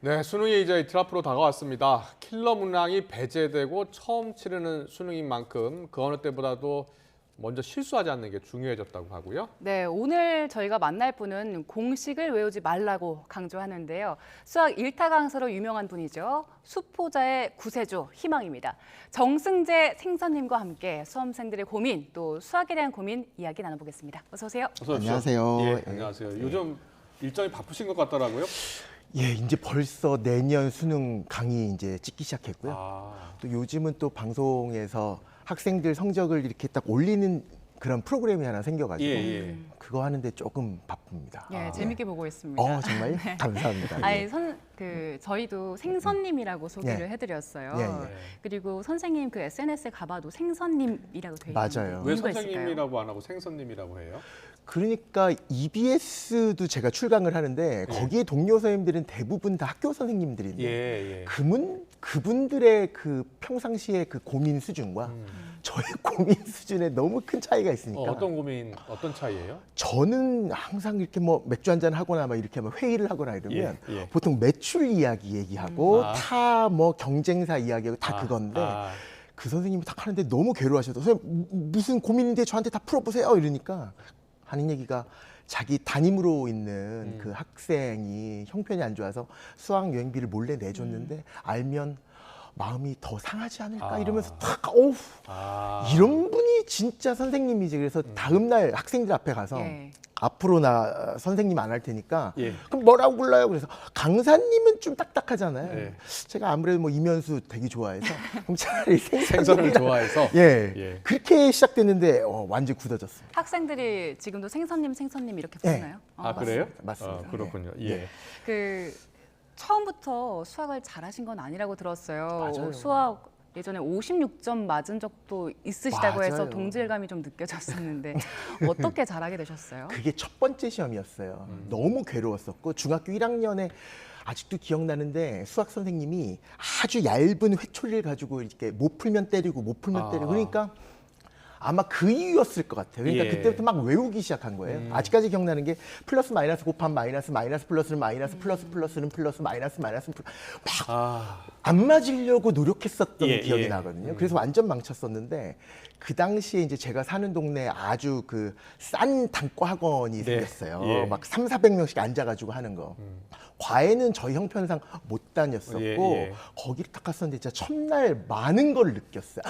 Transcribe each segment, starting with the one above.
네, 수능이 이제 이틀 앞으로 다가왔습니다. 킬러 문항이 배제되고 처음 치르는 수능인 만큼 그 어느 때보다도 먼저 실수하지 않는 게 중요해졌다고 하고요. 네, 오늘 저희가 만날 분은 공식을 외우지 말라고 강조하는데요. 수학 1타 강사로 유명한 분이죠. 수포자의 구세주 희망입니다. 정승재 생선님과 함께 수험생들의 고민, 또 수학에 대한 고민 이야기 나눠보겠습니다. 어서 오세요. 어서 오십시오. 안녕하세요. 예, 안녕하세요. 요즘 일정이 바쁘신 것 같더라고요. 예, 이제 벌써 내년 수능 강의 이제 찍기 시작했고요. 또 요즘은 또 방송에서 학생들 성적을 이렇게 딱 올리는 그런 프로그램이 하나 생겨가지고 예. 그거 하는데 조금 바쁩니다. 예, 재밌게 보고 있습니다. 정말 감사합니다. 아니, 예. 저희도 생선님이라고 소개를 예. 해드렸어요. 예. 그리고 선생님 그 SNS에 가봐도 생선님이라고 돼 있는데 맞아요. 왜 이유가 있을까요? 선생님이라고 안 하고 생선님이라고 해요? 그러니까 EBS도 제가 출강을 하는데 거기에 동료 선생님들은 대부분 다 학교 선생님들인데 예. 그분들의 그 평상시의 그 고민 수준과 저의 고민 수준에 너무 큰 차이가 있으니까 어떤 고민, 어떤 차이예요? 저는 항상 이렇게 뭐 맥주 한잔 하거나 막 이렇게 막 회의를 하거나 이러면 예. 보통 매출 이야기 얘기하고 다 뭐 경쟁사 이야기하고 다 그건데 아. 그 선생님이 딱 하는데 너무 괴로워하셔서 선생님 무슨 고민인데 저한테 다 풀어보세요 이러니까 하는 얘기가 자기 담임으로 있는 그 학생이 형편이 안 좋아서 수학 여행비를 몰래 내줬는데 알면 마음이 더 상하지 않을까 이러면서 탁 어우 이런 분이 진짜 선생님이지. 그래서 다음 날 학생들 앞에 가서 예. 앞으로 나 선생님 안 할 테니까 예. 그럼 뭐라고 불러요? 그래서 강사님은 좀 딱딱하잖아요. 예. 제가 아무래도 뭐 이면수 되게 좋아해서 그럼 차라리 생선을 좋아해서 예. 그렇게 시작됐는데 완전 굳어졌습니다. 학생들이 지금도 생선님 이렇게 부르나요? 그래요? 맞습니다. 그렇군요. 예. 예. 그 처음부터 수학을 잘하신 건 아니라고 들었어요. 맞아요. 수학 예전에 56점 맞은 적도 있으시다고 해서 맞아요. 동질감이 좀 느껴졌었는데 어떻게 잘하게 되셨어요? 그게 첫 번째 시험이었어요. 너무 괴로웠었고 중학교 1학년에 아직도 기억나는데 수학 선생님이 아주 얇은 회초리를 가지고 이렇게 못 풀면 때리고 못 풀면 때리고 그러니까 아마 그 이유였을 것 같아요. 그러니까 예. 그때부터 막 외우기 시작한 거예요. 아직까지 기억나는 게 플러스 마이너스 곱하면 마이너스 마이너스 플러스는 마이너스 플러스 플러스는 플러스 마이너스 마이너스 막 안 맞으려고 노력했었던 예, 기억이 예. 나거든요. 그래서 완전 망쳤었는데 그 당시에 이제 제가 사는 동네에 아주 그 싼 단과 학원이 생겼어요. 예. 막 300~400명씩 앉아가지고 하는 거. 과외는 저희 형편상 못 다녔었고 예. 거기를 딱 갔었는데 진짜 첫날 많은 걸 느꼈어요.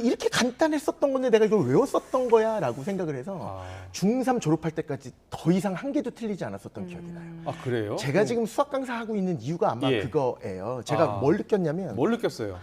이렇게 간단했었던 건데 내가 이걸 외웠었던 거야라고 생각을 해서 중3 졸업할 때까지 더 이상 한 개도 틀리지 않았었던 기억이 나요. 그래요? 제가 지금 수학 강사 하고 있는 이유가 아마 예. 그거예요. 제가 뭘 느꼈냐면 뭘 느꼈어요?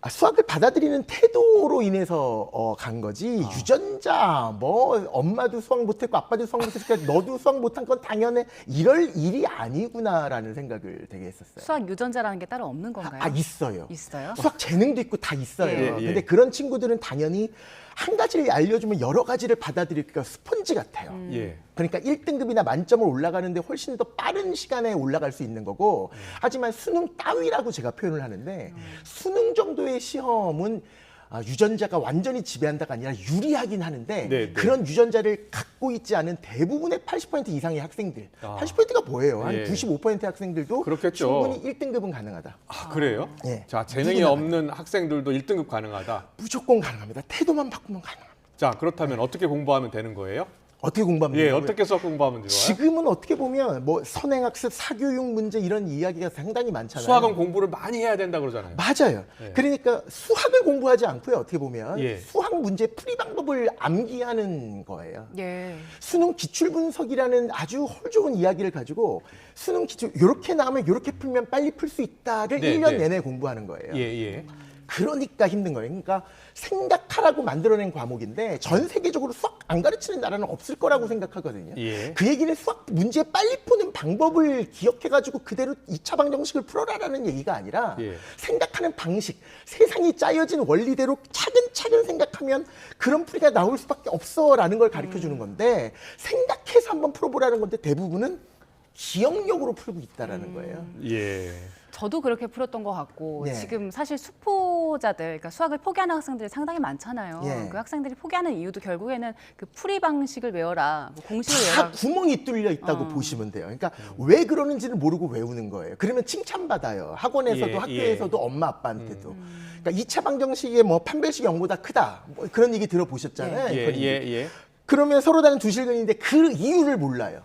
수학을 받아들이는 태도로 인해서 간 거지 유전자 뭐 엄마도 수학 못했고 아빠도 수학 못했으니까 너도 수학 못한 건 당연해 이럴 일이 아니구나라는 생각을 되게 했었어요. 수학 유전자라는 게 따로 없는 건가요? 있어요. 있어요? 수학 재능도 있고 다 있어요. 예. 근데 그런 친구들은 당연히 한 가지를 알려주면 여러 가지를 받아들이니까 스펀지 같아요. 예. 그러니까 1등급이나 만점을 올라가는데 훨씬 더 빠른 시간에 올라갈 수 있는 거고 하지만 수능 따위라고 제가 표현을 하는데 수능 정도의 시험은 유전자가 완전히 지배한다가 아니라 유리하긴 하는데 네. 그런 유전자를 갖고 있지 않은 대부분의 80% 이상의 학생들 80%가 뭐예요? 한 예. 95%의 학생들도 그렇겠죠. 충분히 1등급은 가능하다. 그래요? 예. 자, 재능이 누구나 없는 학생들도 1등급 가능하다. 무조건 가능합니다. 태도만 바꾸면 가능합니다. 자, 그렇다면 어떻게 공부하면 되는 거예요? 어떻게 공부하면 예, 되냐고요? 어떻게 수학 공부하면 좋아요? 지금은 어떻게 보면 뭐 선행학습, 사교육 문제 이런 이야기가 상당히 많잖아요. 수학은 공부를 많이 해야 된다 그러잖아요. 맞아요. 예. 그러니까 수학을 공부하지 않고요. 어떻게 보면 예. 수학 문제 풀이 방법을 암기하는 거예요. 예. 수능 기출 분석이라는 아주 헐 좋은 이야기를 가지고 수능 기출 이렇게 나오면 이렇게 풀면 빨리 풀 수 있다를 네, 1년 네. 내내 공부하는 거예요. 예. 그러니까 힘든 거예요. 그러니까 생각하라고 만들어낸 과목인데 전 세계적으로 수학 안 가르치는 나라는 없을 거라고 생각하거든요. 예. 그 얘기는 수학 문제 빨리 푸는 방법을 기억해가지고 그대로 2차 방정식을 풀어라라는 얘기가 아니라 예. 생각하는 방식, 세상이 짜여진 원리대로 차근차근 생각하면 그런 풀이가 나올 수밖에 없어라는 걸 가르쳐주는 건데 생각해서 한번 풀어보라는 건데 대부분은 기억력으로 풀고 있다라는 거예요. 예. 저도 그렇게 풀었던 것 같고 네. 지금 사실 수포자들, 그러니까 수학을 포기하는 학생들이 상당히 많잖아요. 예. 그 학생들이 포기하는 이유도 결국에는 그 풀이 방식을 외워라, 뭐 공식을 다 외워라. 구멍이 뚫려 있다고 보시면 돼요. 그러니까 왜 그러는지를 모르고 외우는 거예요. 그러면 칭찬받아요. 학원에서도 예, 학교에서도 엄마 아빠한테도. 그러니까 2차 방정식의 뭐 판별식이 0보다 크다. 뭐 그런 얘기 들어보셨잖아요. 예, 예. 그러면 서로 다른 두 실근인데 그 이유를 몰라요.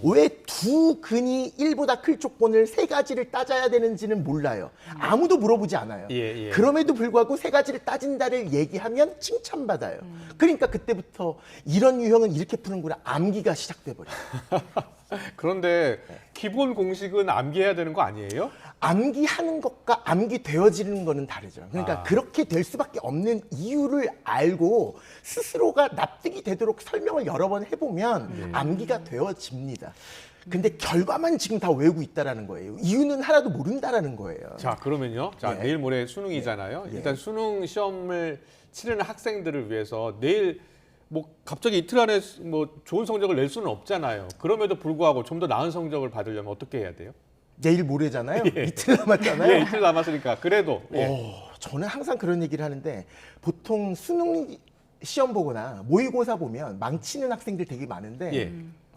왜 두 근이 1보다 클 조건을 세 가지를 따져야 되는지는 몰라요. 아무도 물어보지 않아요. 예, 예. 그럼에도 불구하고 세 가지를 따진다를 얘기하면 칭찬받아요. 그러니까 그때부터 이런 유형은 이렇게 푸는구나. 암기가 시작돼 버려요. 그런데 기본 공식은 암기해야 되는 거 아니에요? 암기하는 것과 암기되어지는 거는 다르죠. 그러니까 아. 그렇게 될 수밖에 없는 이유를 알고 스스로가 납득이 되도록 설명을 여러 번 해보면 암기가 되어집니다. 근데 결과만 지금 다 외우고 있다라는 거예요. 이유는 하나도 모른다라는 거예요. 자, 그러면요. 자, 예. 내일 모레 수능이잖아요. 예. 일단 수능 시험을 치르는 학생들을 위해서 내일 뭐 갑자기 이틀 안에 뭐 좋은 성적을 낼 수는 없잖아요. 그럼에도 불구하고 좀 더 나은 성적을 받으려면 어떻게 해야 돼요? 내일 모레잖아요. 이틀 남았잖아요. 예, 이틀 남았으니까 그래도 예. 저는 항상 그런 얘기를 하는데 보통 수능 시험 보거나 모의고사 보면 망치는 학생들 되게 많은데 예.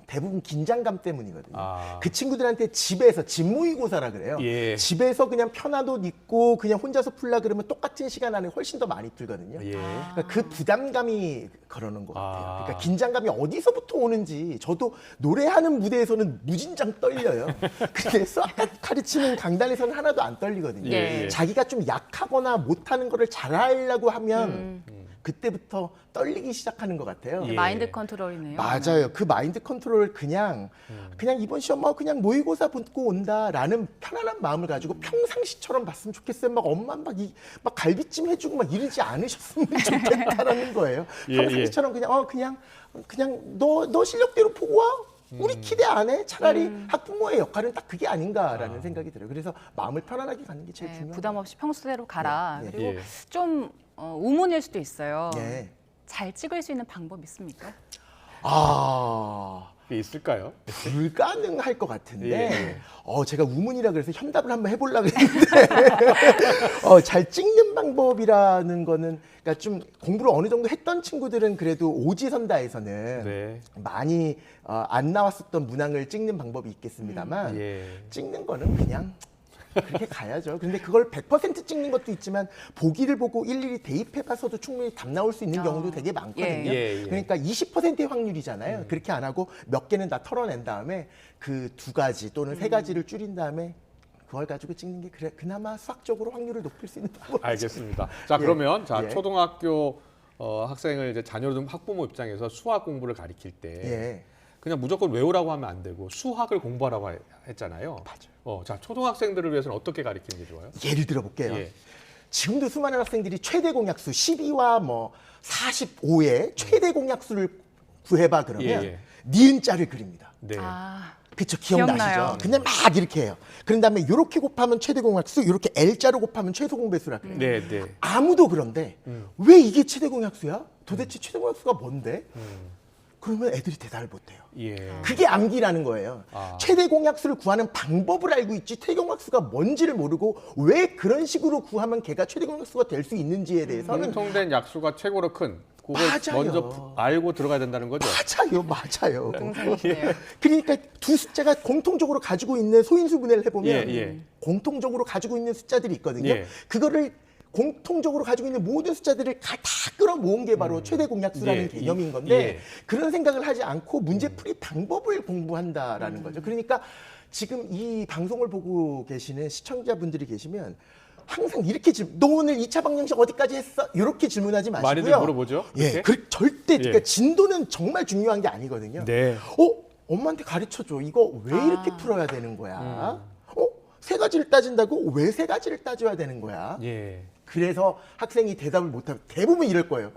대부분 긴장감 때문이거든요. 아. 그 친구들한테 집에서 집 모의고사라 그래요. 예. 집에서 그냥 편한 옷 입고 그냥 혼자서 풀라 그러면 똑같은 시간 안에 훨씬 더 많이 풀거든요. 예. 그러니까 그 부담감이 그러는 것 같아요. 아. 그러니까 긴장감이 어디서부터 오는지 저도 노래하는 무대에서는 무진장 떨려요. 근데 수학 가르치는 강단에서는 하나도 안 떨리거든요. 예, 예. 자기가 좀 약하거나 못하는 거를 잘하려고 하면 그때부터 떨리기 시작하는 것 같아요. 예. 마인드 컨트롤이네요. 맞아요. 그 마인드 컨트롤을 그냥 이번 시험 뭐 그냥 모의고사 붙고 온다라는 편안한 마음을 가지고 평상시처럼 봤으면 좋겠어요. 막 엄마 막 갈비찜 해주고 막 이러지 않으셨으면 좋겠다라는 거예요. 예, 평상시처럼 그냥 너 실력대로 보고 와. 우리 기대 안 해. 차라리 학부모의 역할은 딱 그게 아닌가라는 생각이 들어요. 그래서 마음을 편안하게 가는 게 제일 네, 중요해요. 부담 없이 평소대로 가라. 예, 예. 그리고 예. 좀 우문일 수도 있어요. 예. 잘 찍을 수 있는 방법 있습니까? 그게 있을까요? 불가능할 것 같은데 예. 제가 우문이라 그래서 현답을 한번 해보려고 했는데 잘 찍는 방법이라는 거는 그러니까 좀 공부를 어느 정도 했던 친구들은 그래도 오지선다에서는 네. 많이 안 나왔었던 문항을 찍는 방법이 있겠습니다만 예. 찍는 거는 그냥 그렇게 가야죠. 근데 그걸 100% 찍는 것도 있지만 보기를 보고 일일이 대입해봐서도 충분히 답 나올 수 있는 경우도 되게 많거든요. 예, 예. 그러니까 20%의 확률이잖아요. 그렇게 안 하고 몇 개는 다 털어낸 다음에 그 두 가지 또는 세 가지를 줄인 다음에 그걸 가지고 찍는 게 그나마 수학적으로 확률을 높일 수 있는 방법이죠. 알겠습니다. 자, 예. 그러면 자, 예. 초등학교 학생을 이제 자녀를 둔 학부모 입장에서 수학 공부를 가리킬 때 예. 그냥 무조건 외우라고 하면 안 되고 수학을 공부하라고 했잖아요. 맞아요. 자, 초등학생들을 위해서는 어떻게 가리키는 게 좋아요? 예를 들어 볼게요. 예. 지금도 수많은 학생들이 최대 공약수 12와 뭐 45의 최대 공약수를 구해봐 그러면 예, 예. 니은자를 그립니다. 네. 그쵸, 기억나요. 기억나시죠? 그냥 막 이렇게 해요. 그런 다음에 이렇게 곱하면 최대 공약수, 이렇게 L자로 곱하면 최소 공배수라 그래요. 네, 네. 아무도 그런데 왜 이게 최대 공약수야? 도대체 최대 공약수가 뭔데? 그러면 애들이 대답을 못해요. 예. 그게 암기라는 거예요. 아. 최대 공약수를 구하는 방법을 알고 있지 최대 공약수가 뭔지를 모르고 왜 그런 식으로 구하면 걔가 최대 공약수가 될 수 있는지에 대해서는 공통된 약수가 최고로 큰 그걸 맞아요. 먼저 알고 들어가야 된다는 거죠. 맞아요. 동생이시네요. 그러니까 두 숫자가 공통적으로 가지고 있는 소인수 분해를 해보면 예, 예. 공통적으로 가지고 있는 숫자들이 있거든요. 예. 그거를 공통적으로 가지고 있는 모든 숫자들을 다 끌어모은 게 바로 최대 공약수라는 예, 개념인 건데 예. 그런 생각을 하지 않고 문제풀이 방법을 공부한다라는 거죠. 그러니까 지금 이 방송을 보고 계시는 시청자분들이 계시면 항상 이렇게 너 오늘 2차 방정식 어디까지 했어? 이렇게 질문하지 마시고요. 많이들 물어보죠. 예, 그렇게? 절대 예. 그러니까 진도는 정말 중요한 게 아니거든요. 네. 엄마한테 가르쳐줘. 이거 왜 이렇게 풀어야 되는 거야? 세 가지를 따진다고 왜 세 가지를 따져야 되는 거야? 예. 그래서 학생이 대답을 못하면 대부분 이럴 거예요.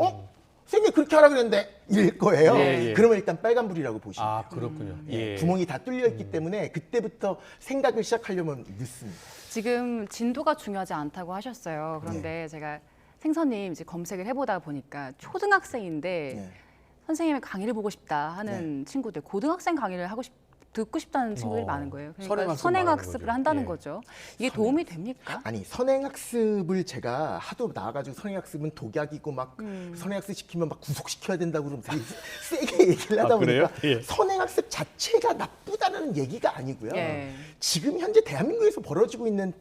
선생님이 그렇게 하라 그랬는데 이럴 거예요. 예, 예. 그러면 일단 빨간불이라고 보시면 아, 그렇군요. 예. 구멍이 다 뚫려 있기 때문에 그때부터 생각을 시작하려면 늦습니다. 지금 진도가 중요하지 않다고 하셨어요. 그런데 제가 생선님 이제 검색을 해보다 보니까 초등학생인데 네. 선생님의 강의를 보고 싶다 하는 친구들, 고등학생 강의를 하고 듣고 싶다는 친구들이 많은 거예요. 그러니까 선행학습 선행학습을 말하는 한다는 거죠. 거죠. 이게 도움이 됩니까? 아니 선행학습을 제가 하도 나와가지고 선행학습은 독약이고 막 선행학습 시키면 막 구속시켜야 된다고 그러면 되게 세게 얘기를 하다 아, 그래요? 보니까 예. 선행학습 자체가 나쁘다는 얘기가 아니고요. 예. 지금 현재 대한민국에서 벌어지고 있는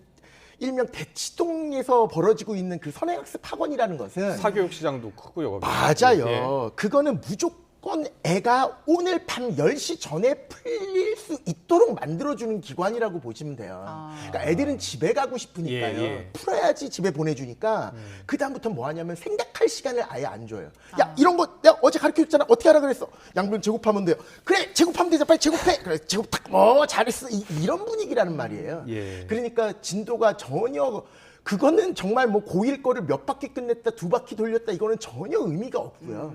일명 대치동에서 벌어지고 있는 그 선행학습 학원이라는 것은 사교육 시장도 크고요. 거기. 맞아요. 예. 그거는 무조건 애가 오늘 밤 10시 전에 풀릴 수 있도록 만들어주는 기관이라고 보시면 돼요. 그러니까 애들은 집에 가고 싶으니까요. 예, 예. 풀어야지 집에 보내주니까 그다음부터 뭐 하냐면 생각할 시간을 아예 안 줘요. 야 이런 거 내가 어제 가르쳐줬잖아. 어떻게 하라 그랬어? 양변 제곱하면 돼요. 그래 제곱하면 되잖아. 빨리 제곱해. 그래 제곱 탁. 잘했어. 이런 분위기라는 말이에요. 예. 그러니까 진도가 전혀 그거는 정말 뭐 고1 거를 몇 바퀴 끝냈다, 2바퀴 돌렸다 이거는 전혀 의미가 없고요.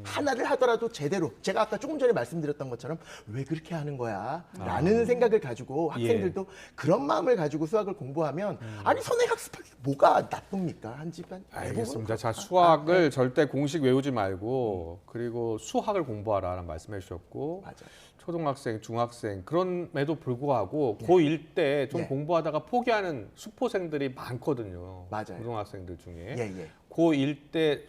하나를 하더라도 제대로 제가 아까 조금 전에 말씀드렸던 것처럼 왜 그렇게 하는 거야? 라는 생각을 가지고 학생들도 그런 마음을 가지고 수학을 공부하면 아니 선행학습하기 뭐가 나쁩니까? 한 집안 알겠습니다. 자, 수학을 절대 공식 외우지 말고 그리고 수학을 공부하라는 말씀해 주셨고 맞아요. 초등학생, 중학생 그럼에도 불구하고 고1 때 좀 예. 공부하다가 포기하는 수포생들이 많거든요. 맞아요. 고등학생들 중에. 예. 고1 때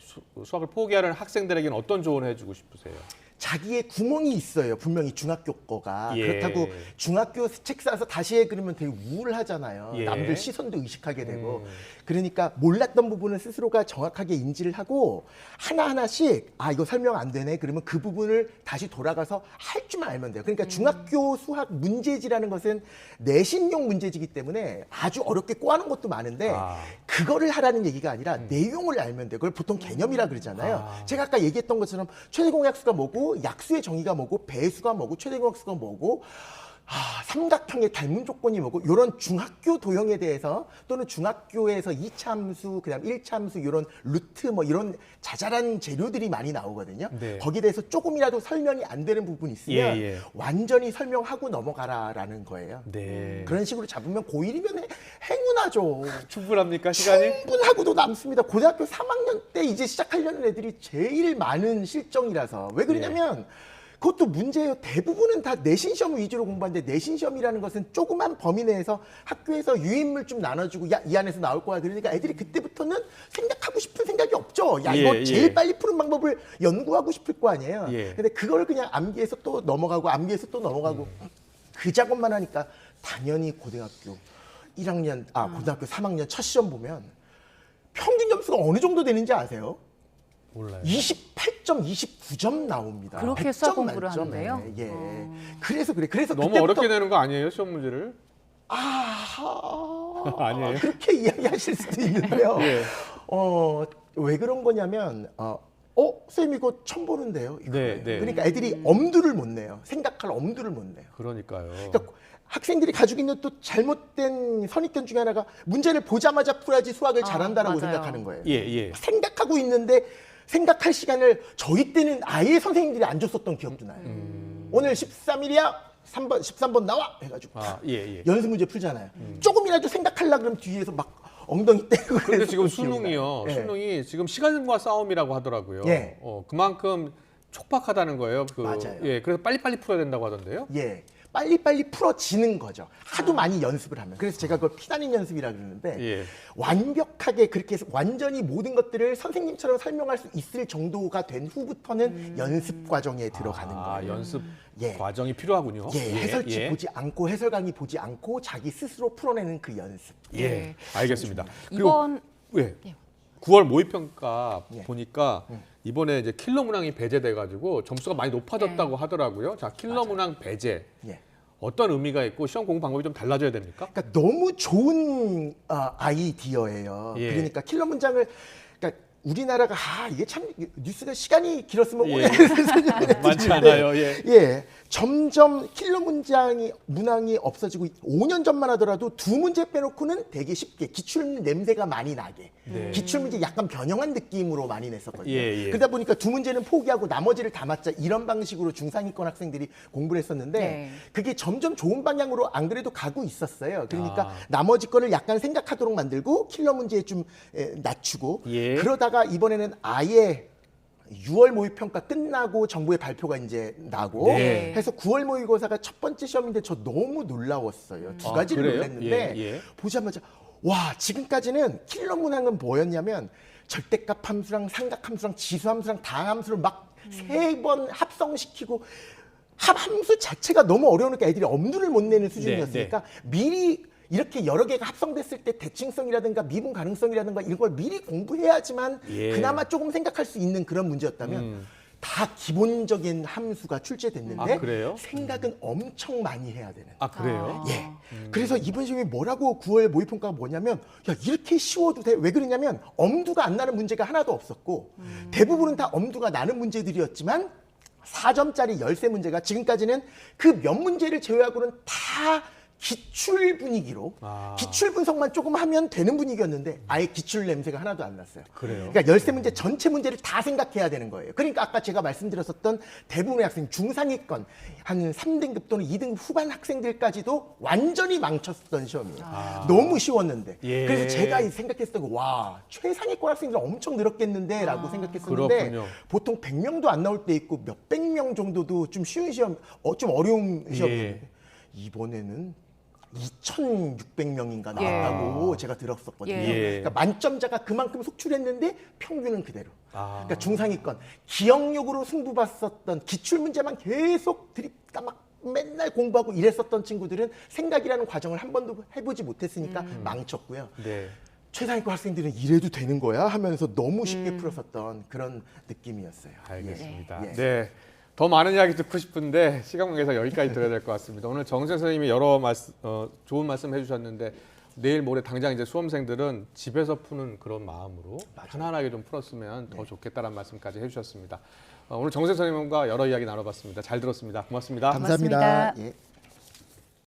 수학을 포기하는 학생들에게는 어떤 조언을 해주고 싶으세요? 자기의 구멍이 있어요. 분명히 중학교 거가. 예. 그렇다고 중학교 책 사서 다시 해 그러면 되게 우울하잖아요. 예. 남들 시선도 의식하게 되고. 그러니까 몰랐던 부분을 스스로가 정확하게 인지를 하고 하나하나씩 아 이거 설명 안 되네. 그러면 그 부분을 다시 돌아가서 할 줄만 알면 돼요. 그러니까 중학교 수학 문제지라는 것은 내신용 문제지기 때문에 아주 어렵게 꼬아놓은 것도 많은데 그거를 하라는 얘기가 아니라 내용을 알면 돼요. 그걸 보통 개념이라 그러잖아요. 제가 아까 얘기했던 것처럼 최대공약수가 뭐고 약수의 정의가 뭐고 배수가 뭐고 최대공약수가 뭐고 삼각형의 닮은 조건이 뭐고 이런 중학교 도형에 대해서 또는 중학교에서 2차 함수 그다음 1차 함수 이런 루트 뭐 이런 자잘한 재료들이 많이 나오거든요. 네. 거기에 대해서 조금이라도 설명이 안 되는 부분이 있으면 예. 완전히 설명하고 넘어가라라는 거예요. 네. 그런 식으로 잡으면 고1이면 행운하죠. 충분합니까 시간이? 충분하고도 남습니다. 고등학교 3학년 때 이제 시작하려는 애들이 제일 많은 실정이라서 왜 그러냐면 그것도 문제예요. 대부분은 다 내신 시험 위주로 공부하는데 내신 시험이라는 것은 조그만 범위 내에서 학교에서 유인물 좀 나눠주고 야 이 안에서 나올 거야. 그러니까 애들이 그때부터는 생각하고 싶은 생각이 없죠. 야 이거 제일 빨리 푸는 방법을 연구하고 싶을 거 아니에요. 근데 그걸 그냥 암기해서 또 넘어가고 암기해서 또 넘어가고 그 작업만 하니까 당연히 고등학교 1학년 고등학교 3학년 첫 시험 보면 평균 점수가 어느 정도 되는지 아세요? 몰라요. 28점, 29점 나옵니다. 그렇게 100점 수학 공부를 만점에. 하는데요? 예. 그래서 그래. 그래서 너무 그때부터 어렵게 내는 거 아니에요 시험 문제를? 아니에요. 그렇게 이야기하실 수도 있는데요. 예. 왜 그런 거냐면 선생님 이거 처음 보는데요. 이거. 네. 그러니까 애들이 엄두를 못 내요. 생각할 엄두를 못 내요. 그러니까요. 그러니까 학생들이 가지고 있는 또 잘못된 선입견 중에 하나가 문제를 보자마자 풀어야지 수학을 잘한다라고 맞아요. 생각하는 거예요. 예. 생각하고 있는데 생각할 시간을 저희 때는 아예 선생님들이 안 줬었던 기억도 나요. 오늘 13일이야. 3번, 13번 나와 해가지고 예. 연습 문제 풀잖아요. 조금이라도 생각하려고 그러면 뒤에서 막 엉덩이 떼고 근데 그래서 지금 기억이 수능이요. 나요. 예. 수능이 지금 시간과 싸움이라고 하더라고요. 예. 그만큼 촉박하다는 거예요. 맞아요. 예, 그래서 빨리빨리 풀어야 된다고 하던데요. 예. 빨리빨리 풀어지는 거죠. 하도 많이 연습을 하면. 그래서 제가 그걸 피나는 연습이라 그러는데 예. 완벽하게 그렇게 해서 완전히 모든 것들을 선생님처럼 설명할 수 있을 정도가 된 후부터는 연습 과정에 들어가는 거예요. 연습 예. 과정이 필요하고요. 해설집 보지 않고 해설 강의 보지 않고 자기 스스로 풀어내는 그 연습. 예, 알겠습니다. 이번 9월 모의평가 예. 보니까 이번에 이제 킬러 문항이 배제돼가지고 점수가 많이 높아졌다고 하더라고요. 자, 킬러 문항 배제 예. 어떤 의미가 있고 시험 공부 방법이 좀 달라져야 됩니까? 그러니까 너무 좋은 아이디어예요. 예. 그러니까 킬러 문장을 그러니까 우리나라가 이게 참 뉴스가 시간이 길었으면 예. 오래 많지 않아요. 예. 점점 킬러 문항이 없어지고 5년 전만 하더라도 두 문제 빼놓고는 되게 쉽게 기출 냄새가 많이 나게 네. 기출 문제 약간 변형한 느낌으로 많이 냈었거든요. 예. 그러다 보니까 두 문제는 포기하고 나머지를 다 맞자 이런 방식으로 중상위권 학생들이 공부를 했었는데 네. 그게 점점 좋은 방향으로 안 그래도 가고 있었어요. 그러니까 나머지 거를 약간 생각하도록 만들고 킬러 문제에 좀 낮추고 예. 그러다가 이번에는 아예 6월 모의평가 끝나고 정부의 발표가 이제 나고 네. 해서 9월 모의고사가 첫 번째 시험인데 저 너무 놀라웠어요. 두 가지를 그래요? 놀랐는데 예, 예. 보자마자 와 지금까지는 킬러 문항은 뭐였냐면 절대값 함수랑 삼각함수랑 지수함수랑 다항함수를 막 3번 합성시키고 합함수 자체가 너무 어려우니까 애들이 엄두를 못 내는 수준이었으니까 미리 이렇게 여러 개가 합성됐을 때 대칭성이라든가 미분 가능성이라든가 이런 걸 미리 공부해야지만 예. 그나마 조금 생각할 수 있는 그런 문제였다면 다 기본적인 함수가 출제됐는데 아, 그래요? 생각은 엄청 많이 해야 되는. 아, 그래요? 예. 그래서 이번 시험이 뭐라고 9월 모의평가가 뭐냐면 야 이렇게 쉬워도 돼. 왜 그러냐면 엄두가 안 나는 문제가 하나도 없었고 대부분은 다 엄두가 나는 문제들이었지만 4점짜리 13문제가 지금까지는 그 몇 문제를 제외하고는 다 기출 분위기로 기출 분석만 조금 하면 되는 분위기였는데 아예 기출 냄새가 하나도 안 났어요. 그래요? 그러니까 13문제 전체 문제를 다 생각해야 되는 거예요. 그러니까 아까 제가 말씀드렸었던 대부분의 학생 중상위권 한 3등급 또는 2등급 후반 학생들까지도 완전히 망쳤던 시험이에요. 너무 쉬웠는데. 예. 그래서 제가 생각했을 때 와 최상위권 학생들 엄청 늘었겠는데 라고 생각했었는데 그렇군요. 보통 100명도 안 나올 때 있고 몇백 명 정도도 좀 쉬운 시험 좀 어려운 시험이었는데 이번에는 2,600명인가 나왔다고 제가 들었었거든요. 예. 그러니까 만점자가 그만큼 속출했는데 평균은 그대로. 아. 그러니까 중상위권 기억력으로 승부봤었던 기출 문제만 계속 드립다 막 맨날 공부하고 이랬었던 친구들은 생각이라는 과정을 한 번도 해보지 못했으니까 망쳤고요. 네. 최상위권 학생들은 이래도 되는 거야 하면서 너무 쉽게 풀었었던 그런 느낌이었어요. 알겠습니다. 예. 네. 더 많은 이야기 듣고 싶은데 시간 관계상 여기까지 들어야 될 것 같습니다. 오늘 정세 선생님이 여러 좋은 말씀 해주셨는데 내일 모레 당장 이제 수험생들은 집에서 푸는 그런 마음으로 편안하게 좀 풀었으면 더 좋겠다는 말씀까지 해주셨습니다. 오늘 정세 선생님과 여러 이야기 나눠봤습니다. 잘 들었습니다. 고맙습니다. 감사합니다. 고맙습니다. 예.